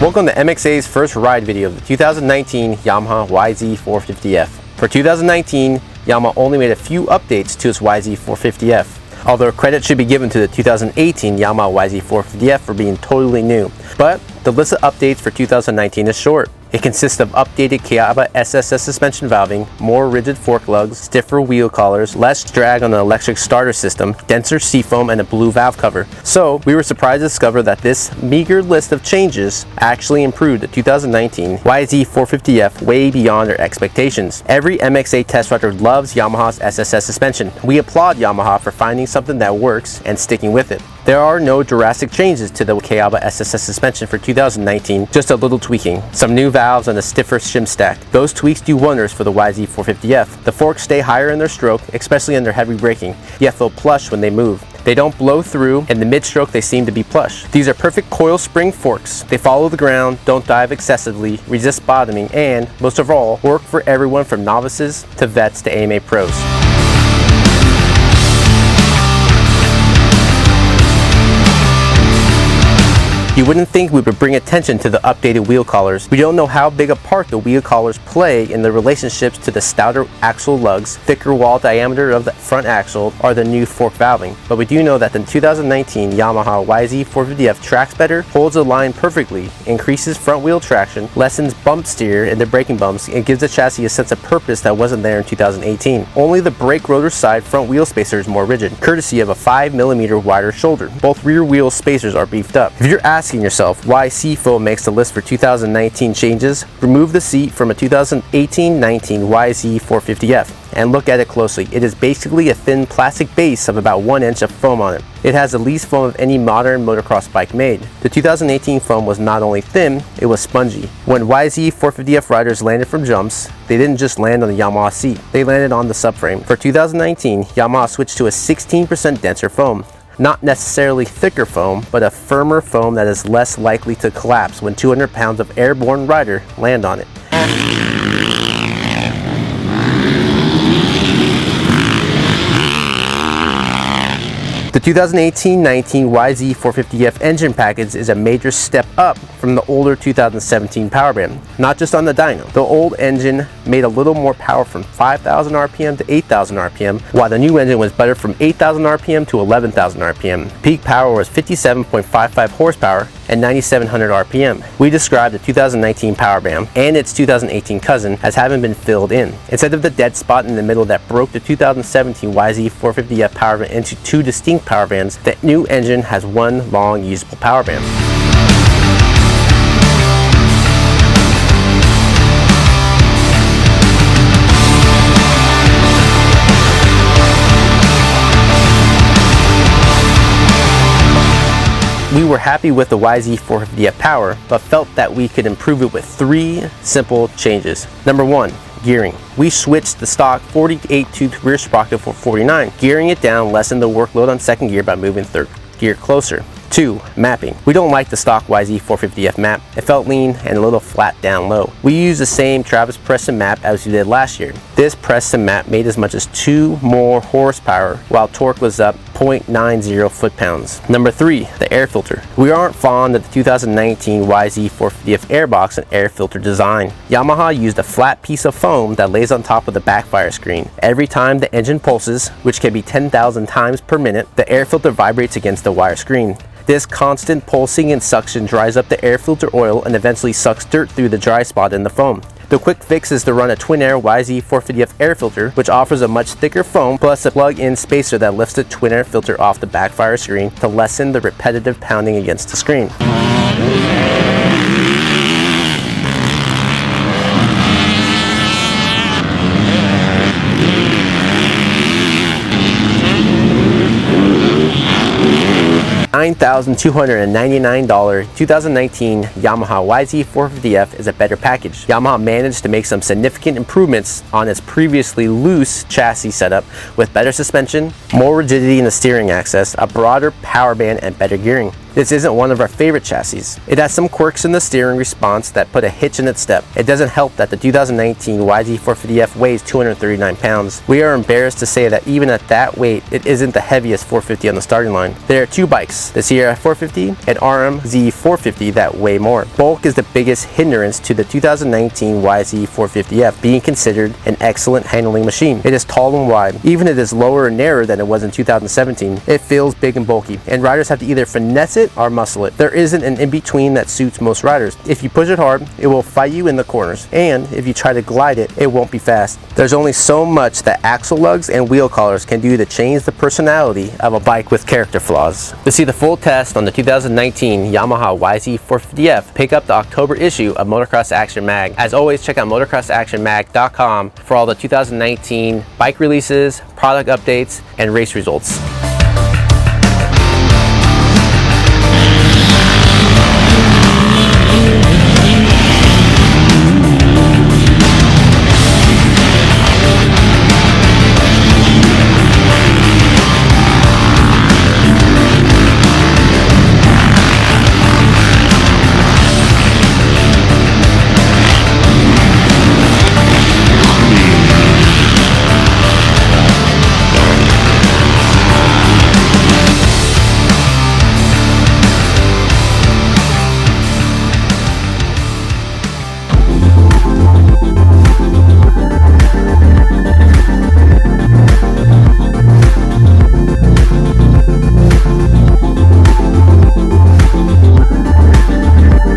Welcome to MXA's first ride video of the 2019 Yamaha YZ450F. For 2019, Yamaha only made a few updates to its YZ450F, although credit should be given to the 2018 Yamaha YZ450F for being totally new. But the list of updates for 2019 is short. It consists of updated Kayaba SSS suspension valving, more rigid fork lugs, stiffer wheel collars, less drag on the electric starter system, denser seafoam, and a blue valve cover. So we were surprised to discover that this meager list of changes actually improved the 2019 YZ450F way beyond our expectations. Every MXA test rider loves Yamaha's SSS suspension. We applaud Yamaha for finding something that works and sticking with it. There are no drastic changes to the Kayaba SSS suspension for 2019, just a little tweaking. Some new valves and a stiffer shim stack. Those tweaks do wonders for the YZ450F. The forks stay higher in their stroke, especially under heavy braking, yet feel plush when they move. They don't blow through, and the mid-stroke they seem to be plush. These are perfect coil spring forks. They follow the ground, don't dive excessively, resist bottoming, and, most of all, work for everyone from novices to vets to AMA pros. You wouldn't think we would bring attention to the updated wheel collars. We don't know how big a part the wheel collars play in the relationships to the stouter axle lugs, thicker wall diameter of the front axle, or the new fork valving. But we do know that the 2019 Yamaha YZ450F tracks better, holds the line perfectly, increases front wheel traction, lessens bump steer in the braking bumps, and gives the chassis a sense of purpose that wasn't there in 2018. Only the brake rotor side front wheel spacer is more rigid, courtesy of a 5mm wider shoulder. Both rear wheel spacers are beefed up. If you're asking yourself why seafoam makes the list for 2019 changes, remove the seat from a 2018-19 YZ450F and look at it closely. It is basically a thin plastic base of about 1 inch of foam on it. It has the least foam of any modern motocross bike made. The 2018 foam was not only thin, it was spongy. When YZ450F riders landed from jumps, they didn't just land on the Yamaha seat, they landed on the subframe. For 2019, Yamaha switched to a 16% denser foam. Not necessarily thicker foam, but a firmer foam that is less likely to collapse when 200 pounds of airborne rider land on it. The 2018-19 YZ450F engine package is a major step up from the older 2017 power band, not just on the dyno. The old engine made a little more power from 5,000 RPM to 8,000 RPM, while the new engine was better from 8,000 RPM to 11,000 RPM. Peak power was 57.55 horsepower and 9,700 RPM. We described the 2019 power band and its 2018 cousin as having been filled in. Instead of the dead spot in the middle that broke the 2017 YZ450F power band into two distinct power bands, the new engine has one long usable power band. We were happy with the YZ450F power, but felt that we could improve it with 3 simple changes. Number 1, gearing. We switched the stock 48-tooth rear sprocket for 49. Gearing it down lessened the workload on second gear by moving third gear closer. 2, mapping. We don't like the stock YZ450F map. It felt lean and a little flat down low. We used the same Travis Preston map as we did last year. This Preston map made as much as 2 more horsepower while torque was up 0.90 foot-pounds. Number 3, the air filter. We aren't fond of the 2019 YZ450F airbox and air filter design. Yamaha used a flat piece of foam that lays on top of the backfire screen. Every time the engine pulses, which can be 10,000 times per minute, the air filter vibrates against the wire screen. This constant pulsing and suction dries up the air filter oil and eventually sucks dirt through the dry spot in the foam. The quick fix is to run a twin air YZ450F air filter, which offers a much thicker foam plus a plug-in spacer that lifts the twin air filter off the backfire screen to lessen the repetitive pounding against the screen. $9,299 2019 Yamaha YZ450F is a better package. Yamaha managed to make some significant improvements on its previously loose chassis setup with better suspension, more rigidity in the steering axis, a broader power band, and better gearing. This isn't one of our favorite chassis. It has some quirks in the steering response that put a hitch in its step. It doesn't help that the 2019 YZ450F weighs 239 pounds. We are embarrassed to say that even at that weight, it isn't the heaviest 450 on the starting line. There are two bikes, the Sierra 450 and YZ450, that weigh more. Bulk is the biggest hindrance to the 2019 YZ450F being considered an excellent handling machine. It is tall and wide. Even if it is lower and narrower than it was in 2017, it feels big and bulky, and riders have to either finesse it or muscle it. There isn't an in-between that suits most riders. If you push it hard, it will fight you in the corners, and if you try to glide it, it won't be fast. There's only so much that axle lugs and wheel collars can do to change the personality of a bike with character flaws. To see the full test on the 2019 Yamaha YZ450F, pick up the October issue of Motocross Action Mag. As always, check out motocrossactionmag.com for all the 2019 bike releases, product updates, and race results.